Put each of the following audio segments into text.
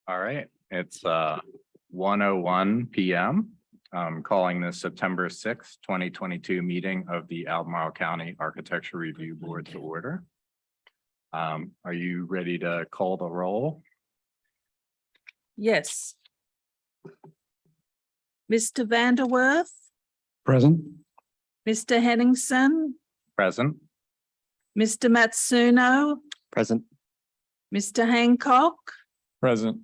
All right, it's 1:01 p.m. I'm calling this September 6th, 2022 meeting of the Albemarle County Architecture Review Board to order. Are you ready to call the roll? Yes. Mr. Vanderwerf, Present. Mr. Henningsen, Present. Mr. Matsuno, Present. Mr. Hancock, Present.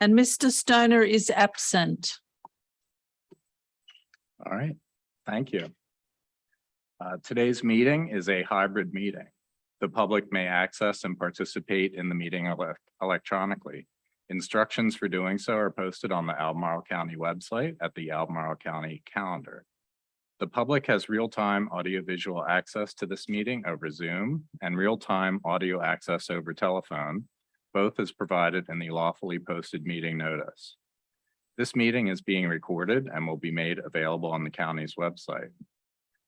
and Mr. Stoner is absent. All right, thank you. Today's meeting is a hybrid meeting. The public may access and participate in the meeting electronically. Instructions for doing so are posted on the Albemarle County website at the Albemarle County calendar. The public has real-time audiovisual access to this meeting over Zoom and real-time audio access over telephone. Both is provided in the lawfully posted meeting notice. This meeting is being recorded and will be made available on the county's website.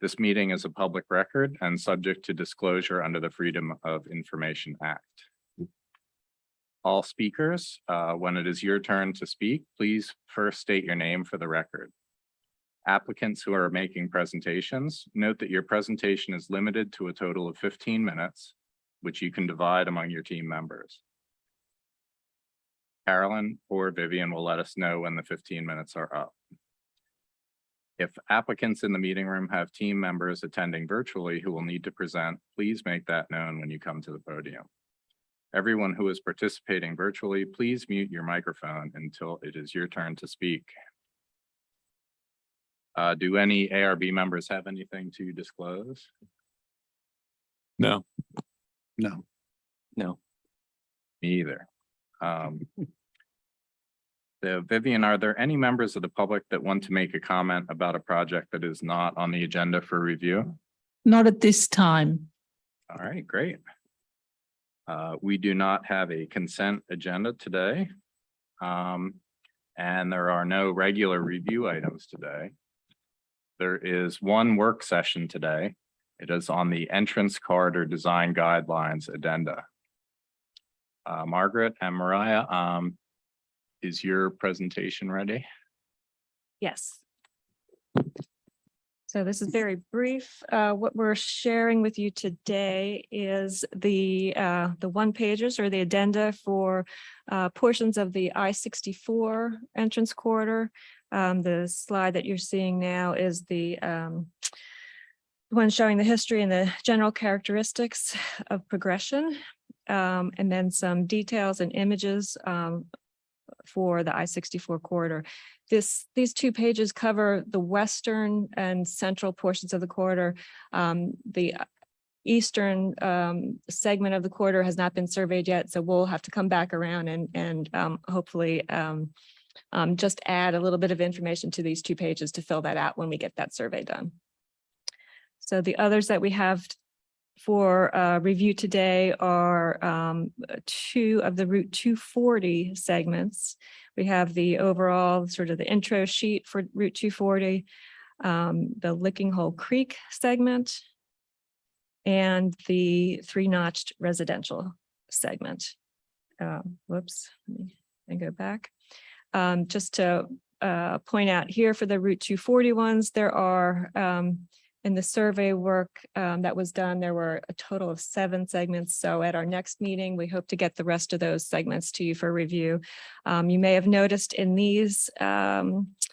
This meeting is a public record and subject to disclosure under the Freedom of Information Act. All speakers, when it is your turn to speak, please first state your name for the record. Applicants who are making presentations, note that your presentation is limited to a total of 15 minutes, which you can divide among your team members. Carolyn or Vivian will let us know when the 15 minutes are up. If applicants in the meeting room have team members attending virtually who will need to present, please make that known when you come to the podium. Everyone who is participating virtually, please mute your microphone until it is your turn to speak. Do any ARB members have anything to disclose? No. No. No. Me either. Vivian, are there any members of the public that want to make a comment about a project that is not on the agenda for review? Not at this time. All right, great. We do not have a consent agenda today. And there are no regular review items today. There is one work session today. It is on the entrance corridor design guidelines addenda. Margaret and Mariah, is your presentation ready? Yes. So this is very brief. What we're sharing with you today is the one pagers or the addenda for portions of the I-64 entrance corridor. The slide that you're seeing now is the one showing the history and the general characteristics of progression, and then some details and images for the I-64 corridor. These 2 pages cover the western and central portions of the corridor. The eastern segment of the corridor has not been surveyed yet, so we'll have to come back around and hopefully just add a little bit of information to these 2 pages to fill that out when we get that survey done. So the others that we have for review today are 2 of the Route 240 segments. We have the overall sort of the intro sheet for Route 240, the Licking Hole Creek segment, and the 3-notched residential segment. Whoops, let me go back. Just to point out here for the Route 240 ones, there are in the survey work that was done, there were a total of 7 segments. So at our next meeting, we hope to get the rest of those segments to you for review. You may have noticed in these addenda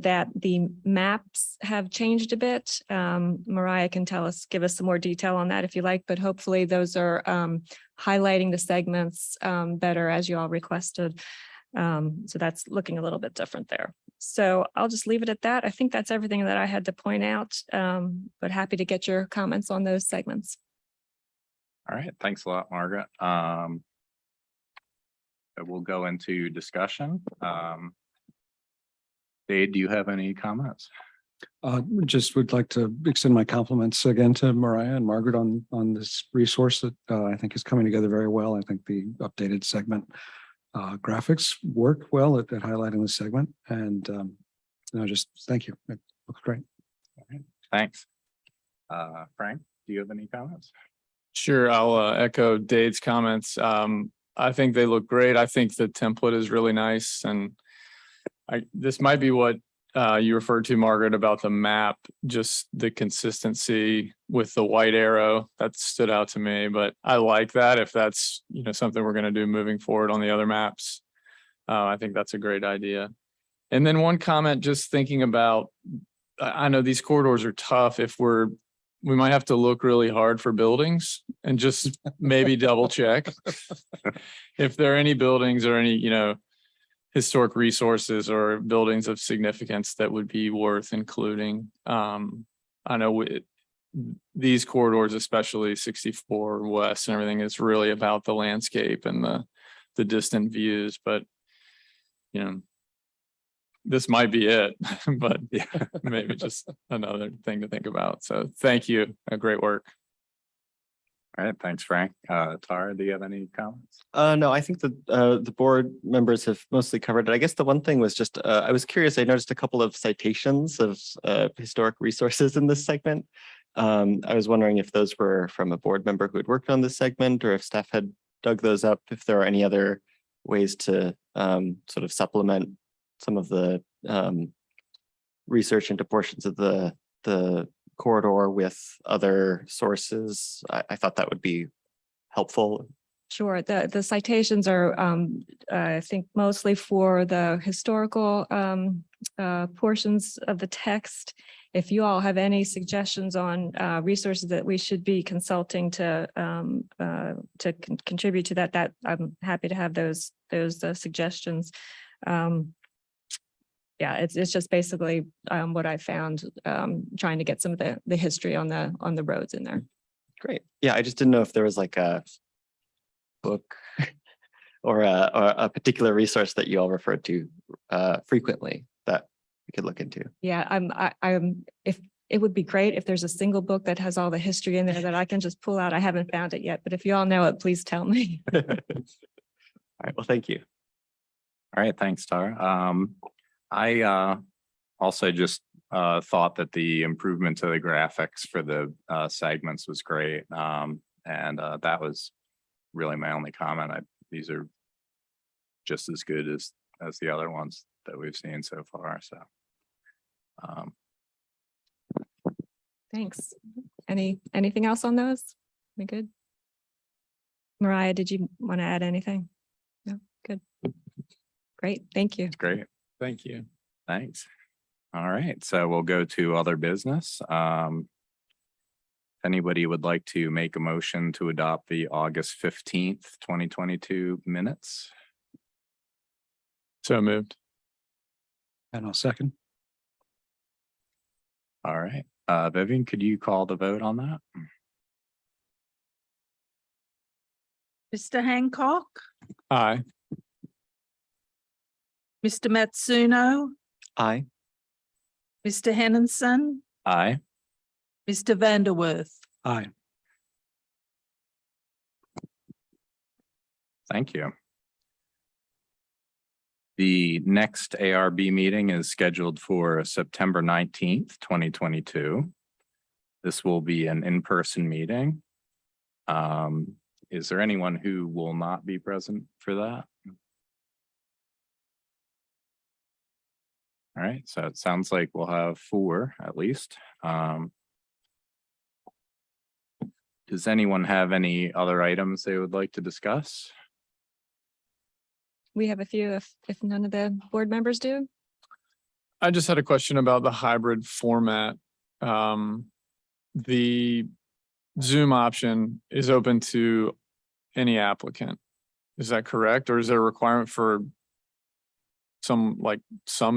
that the maps have changed a bit. Mariah can give us some more detail on that if you like, but hopefully those are highlighting the segments better as you all requested. So that's looking a little bit different there. So I'll just leave it at that. I think that's everything that I had to point out, but happy to get your comments on those segments. All right, thanks a lot, Margaret. We'll go into discussion. Dave, do you have any comments? Just would like to extend my compliments again to Mariah and Margaret on this resource that I think is coming together very well. I think the updated segment graphics work well at highlighting the segment, and just thank you. It looks great. All right, thanks. Frank, do you have any comments? Sure, I'll echo Dave's comments. I think they look great. I think the template is really nice, and this might be what you referred to, Margaret, about the map, just the consistency with the white arrow that stood out to me. But I like that if that's, something we're going to do moving forward on the other maps. I think that's a great idea. And then one comment, just thinking about, I know these corridors are tough. If we might have to look really hard for buildings and just maybe double check if there are any buildings or any, historic resources or buildings of significance that would be worth including. I know these corridors, especially 64 West and everything, is really about the landscape and the distant views, but this might be it, but maybe just another thing to think about. So thank you. Great work. All right, thanks, Frank. Tara, do you have any comments? No, I think that the board members have mostly covered it. I guess the one thing was just, I was curious, I noticed a couple of citations of historic resources in this segment. I was wondering if those were from a board member who had worked on this segment, or if staff had dug those up, if there are any other ways to sort of supplement some of the research into portions of the corridor with other sources. I thought that would be helpful. Sure. The citations are, I think, mostly for the historical portions of the text. If you all have any suggestions on resources that we should be consulting to contribute to that, I'm happy to have those suggestions. Yeah, it's just basically what I found, trying to get some of the history on the roads in there. Great. Yeah, I just didn't know if there was like a book or a particular resource that you all referred to frequently that we could look into. Yeah, I'm if it would be great if there's a single book that has all the history in there that I can just pull out. I haven't found it yet, but if you all know it, please tell me. All right. Well, thank you. All right, thanks, Tara. I also just thought that the improvement to the graphics for the segments was great. And that was really my only comment. These are just as good as the other ones that we've seen so far. So Thanks. Anything else on those? We good? Mariah, did you want to add anything? No, good. Great, thank you. great. Thank you. Thanks. All right, so we'll go to other business. Anybody would like to make a motion to adopt the August 15th, 2022 minutes? So moved. And I'll second. All right, Vivian, could you call the vote on that? Mr. Hancock, Aye. Mr. Matsuno, Aye. Mr. Henningsen, Aye. Mr. Vanderwerth. Aye. Thank you. The next ARB meeting is scheduled for September 19th, 2022. This will be an in-person meeting. Is there anyone who will not be present for that? All right, so it sounds like we'll have 4 at least. Does anyone have any other items they would like to discuss? We have a few if none of the board members do. I just had a question about the hybrid format. The Zoom option is open to any applicant. Is that correct? Or is there a requirement for some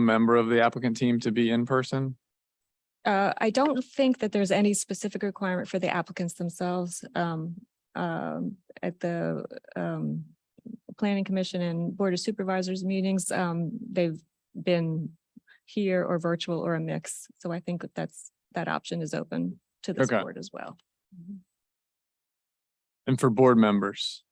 member of the applicant team to be in person? I don't think that there's any specific requirement for the applicants themselves. At the Planning Commission and Board of Supervisors meetings, they've been here or virtual or a mix. So I think that option is open to this Okay. board as well. And for board members,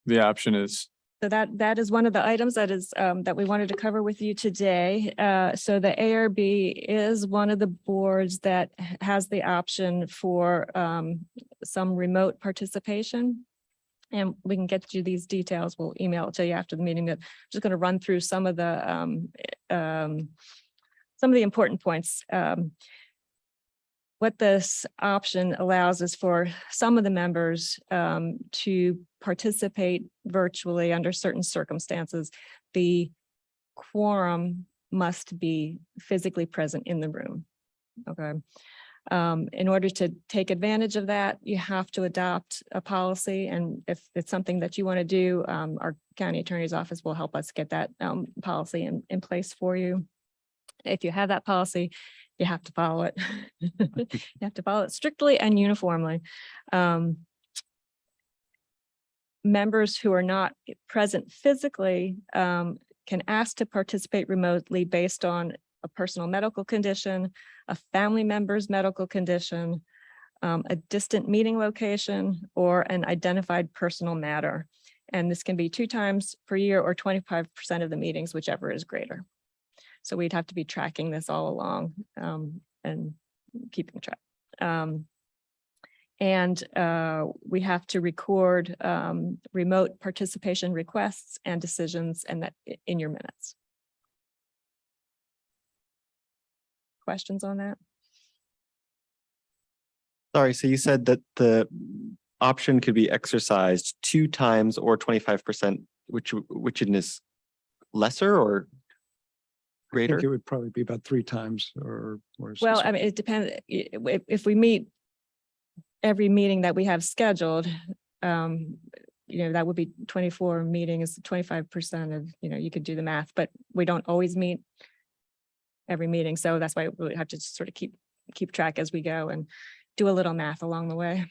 the option is, So that is one of the items that we wanted to cover with you today. So the ARB is one of the boards that has the option for some remote participation. And we can get you these details. We'll email it to you after the meeting. But I'm just going to run through some of the important points. What this option allows is for some of the members to participate virtually under certain circumstances. The quorum must be physically present in the room. Okay. In order to take advantage of that, you have to adopt a policy. And if it's something that you want to do, our county attorney's office will help us get that policy in place for you. If you have that policy, you have to follow it. You have to follow it strictly and uniformly. Members who are not present physically can ask to participate remotely based on a personal medical condition, a family member's medical condition, a distant meeting location, or an identified personal matter. And this can be 2 times per year or 25% of the meetings, whichever is greater. So we'd have to be tracking this all along and keeping track. We have to record remote participation requests and decisions and that in your minutes. Questions on that? Sorry, so you said that the option could be exercised 2 times or 25%, which is lesser or I think greater? it would probably be about 3 times or. Well, I mean, it depends. If we meet every meeting that we have scheduled, that would be 24 meetings, 25% of, you could do the math, but we don't always meet every meeting. So that's why we have to sort of keep track as we go and do a little math along the way.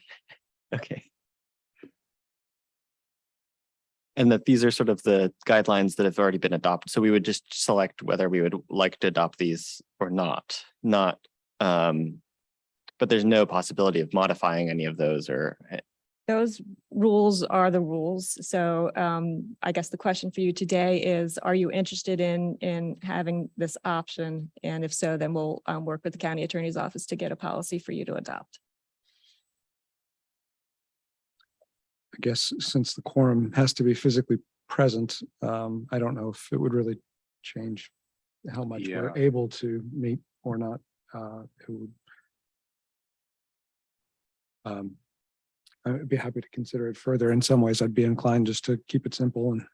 Okay. And that these are sort of the guidelines that have already been adopted. So we would just select whether we would like to adopt these or not, but there's no possibility of modifying any of those or. Those rules are the rules. So I guess the question for you today is, are you interested in having this option? And if so, then we'll work with the county attorney's office to get a policy for you to adopt. I guess since the quorum has to be physically present, I don't know if it would really change how much we're able to meet or not. It would. I'd be happy to consider it further. In some ways, I'd be inclined just to keep it simple and.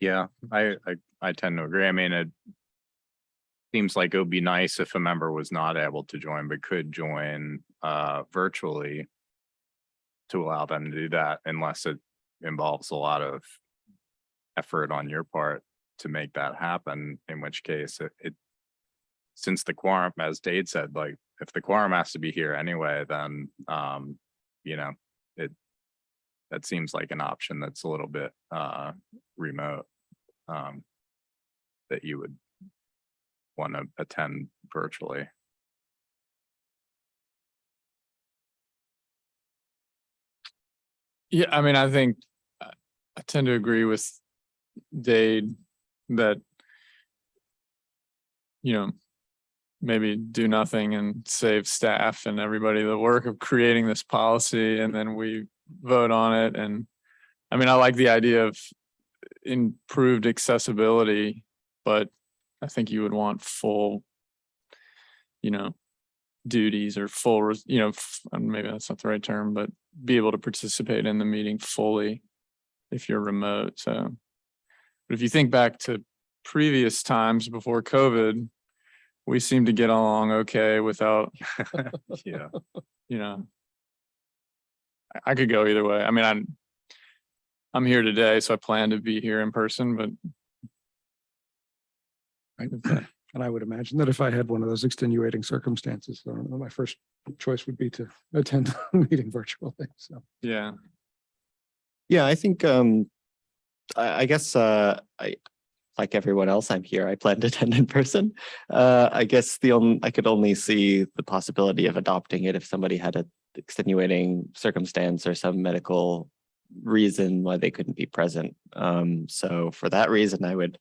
Yeah, I tend to agree. I mean, it seems like it would be nice if a member was not able to join, but could join virtually to allow them to do that, unless it involves a lot of effort on your part to make that happen, in which case it since the quorum, as Dade said, like if the quorum has to be here anyway, then that seems like an option that's a little bit remote, that you would want to attend virtually. Yeah, I mean, I think I tend to agree with Dade that, maybe do nothing and save staff and everybody the work of creating this policy, and then we vote on it. And I mean, I like the idea of improved accessibility, but I think you would want full, duties or full, maybe that's not the right term, but be able to participate in the meeting fully if you're remote. So, but if you think back to previous times before COVID, we seem to get along okay without, Yeah. I could go either way. I mean, I'm here today, so I plan to be here in person, but. And I would imagine that if I had one of those extenuating circumstances, my first choice would be to attend the meeting virtually. So. Yeah. Yeah, I think I guess I like everyone else, I'm here. I plan to attend in person. I guess I could only see the possibility of adopting it if somebody had an extenuating circumstance or some medical reason why they couldn't be present. So for that reason, I would,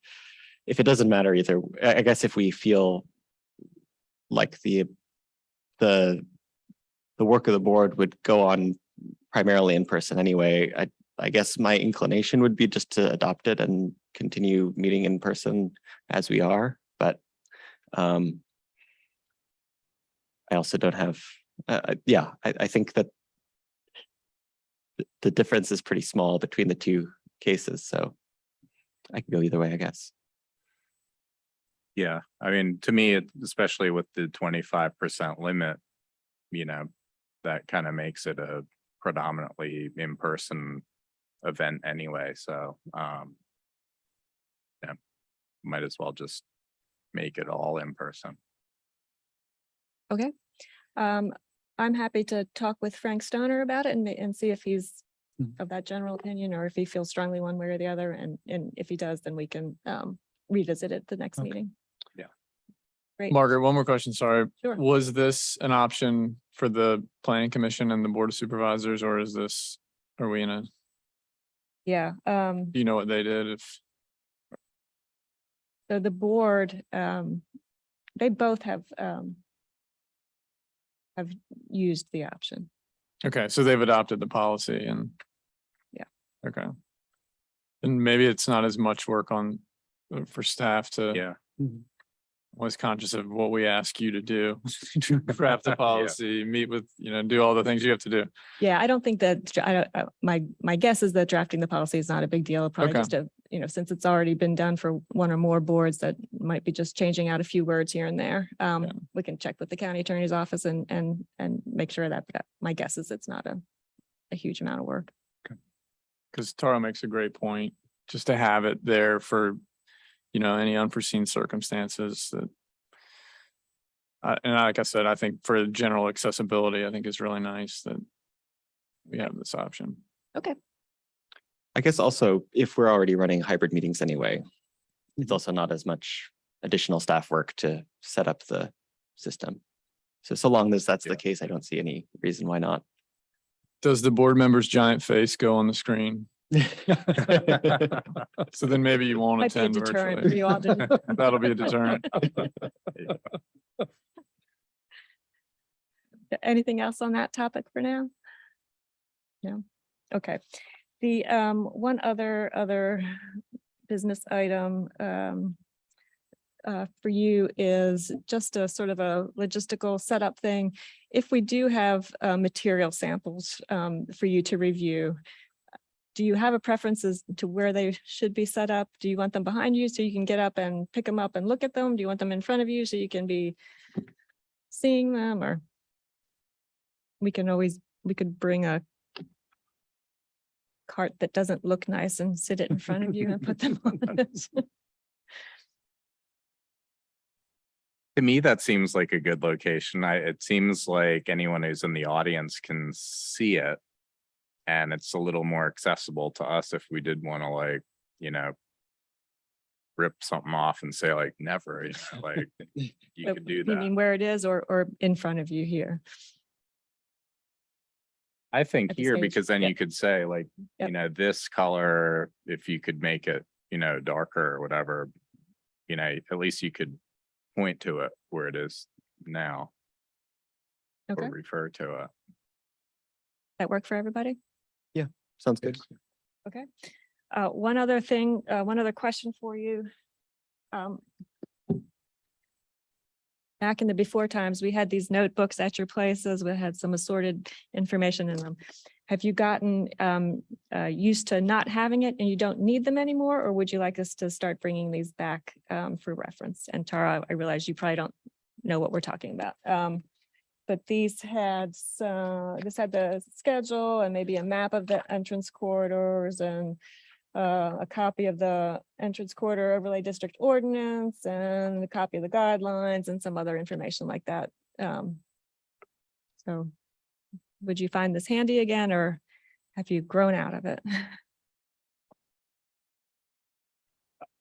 if it doesn't matter either, I guess if we feel like the work of the board would go on primarily in person anyway. I guess my inclination would be just to adopt it and continue meeting in person as we are, but I also don't have, yeah, I think that the difference is pretty small between the two cases, so I can go either way, I guess. Yeah, I mean, to me, especially with the 25% limit, you know, that kind of makes it a predominantly in-person event anyway, so yeah, might as well just make it all in person. Okay. I'm happy to talk with Frank Stoner about it and see if he's Mhm. of that general opinion or if he feels strongly one way or the other. And if he does, then we can revisit it the next Okay. meeting. Yeah. Great. Margaret, one more question, sorry. Sure. Was this an option for the planning commission and the board of supervisors, or is this, are we in a, Yeah. do you know what they did? If, So the board, they both have used the option. okay, so they've adopted the policy and. Yeah. Okay. And maybe it's not as much work on, for staff to. Yeah, Was conscious of what we ask you to do. Craft the policy, meet with, do all the things you have to do. Yeah, I don't think that, my guess is that drafting the policy is not a big deal. Probably Okay. just since it's already been done for one or more boards, that might be just changing out a few words here and there. We can check with the county attorney's office and make sure that, but my guess is it's not a huge amount of work. Because Tara makes a great point, just to have it there for, any unforeseen circumstances that. And like I said, I think for general accessibility, I think it's really nice that we have this option. Okay. I guess also, if we're already running hybrid meetings anyway, it's also not as much additional staff work to set up the system. So long as that's Yeah. the case, I don't see any reason why not. Does the board member's giant face go on the screen? So then maybe you won't Might be a attend deterrent for virtually. you all to- That'll be a deterrent. Anything else on that topic for now? No? Okay. The one other business item for you is just a sort of a logistical setup thing. If we do have material samples for you to review, do you have a preference as to where they should be set up? Do you want them behind you so you can get up and pick them up and look at them? Do you want them in front of you so you can be seeing them? Or we could bring a cart that doesn't look nice and sit it in front of you and put them on it. to me, that seems like a good location. It seems like anyone who's in the audience can see it. And it's a little more accessible to us if we did want to rip something off and say like, never, you could do You that. mean where it is or in front of you here? I think at the here, stage? because then Yep. you could say like, Yep. this color, if you could make it, darker or whatever, at least you could point to it where it is now Okay, or refer to it. that work for everybody? Sounds good. Okay. One other thing, one other question for you. Back in the before times, we had these notebooks at your places. We had some assorted information in them. Have you gotten used to not having it and you don't need them anymore? Or would you like us to start bringing these back for reference? And Tara, I realize you probably don't know what we're talking about. But these had the schedule and maybe a map of the entrance corridors and a copy of the entrance corridor overlay district ordinance and a copy of the guidelines and some other information like that. So would you find this handy again, or have you grown out of it?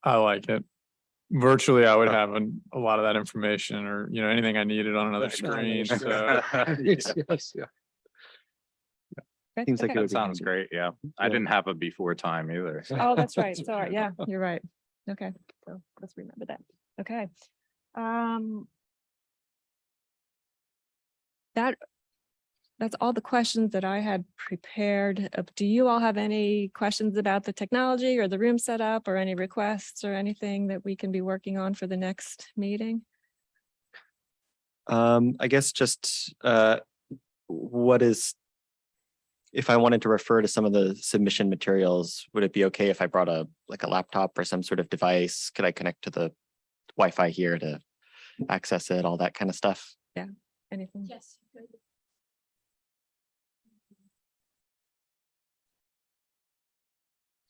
I like it. Virtually, I would have a lot of that information or, anything I needed on another screen. So Yes, yeah. Okay, Seems like okay. it would That sounds great. Yeah. I Yeah. didn't have a before time either. so. Oh, that's right. Sorry. Yeah, you're right. Okay, so let's remember that. Okay. That that's all the questions that I had prepared. Do you all have any questions about the technology or the room setup or any requests or anything that we can be working on for the next meeting? I guess just what is, if I wanted to refer to some of the submission materials, would it be okay if I brought like a laptop or some sort of device? Could I connect to the Wi-Fi here to access it, all that kind of stuff? Anything? Yes.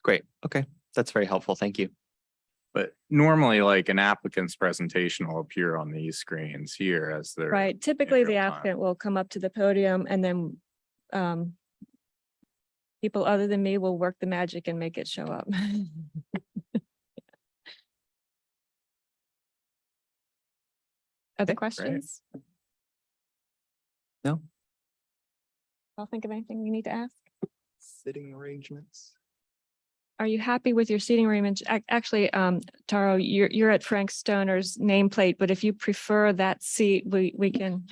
Great. Okay. That's very helpful. Thank you. But normally like an applicant's presentation will appear on these screens here as they're. Right, typically the real time. applicant will come up to the podium and then people other than me will work the magic and make it show up. Other questions? No. I'll think of anything we need to ask. Sitting arrangements. Are you happy with your seating arrangement? Actually, Taro, you're at Frank Stoner's nameplate, but if you prefer that seat, we can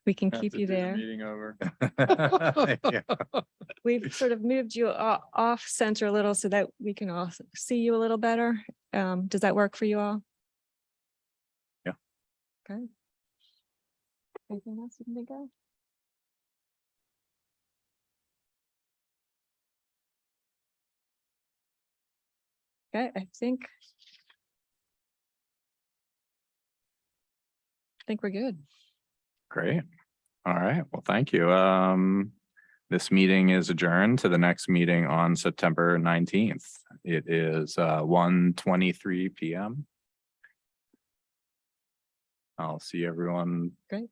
we can Have keep to you do the there. Meeting over. Yeah. We've sort of moved you off center a little so that we can all see you a little better. Does that work for you all? Yeah. Okay. Anything else you can think of? Okay, I think we're good. Great. All right. Well, thank you. This meeting is adjourned to the next meeting on September 19th. It is 1:23 p.m. I'll see everyone Great.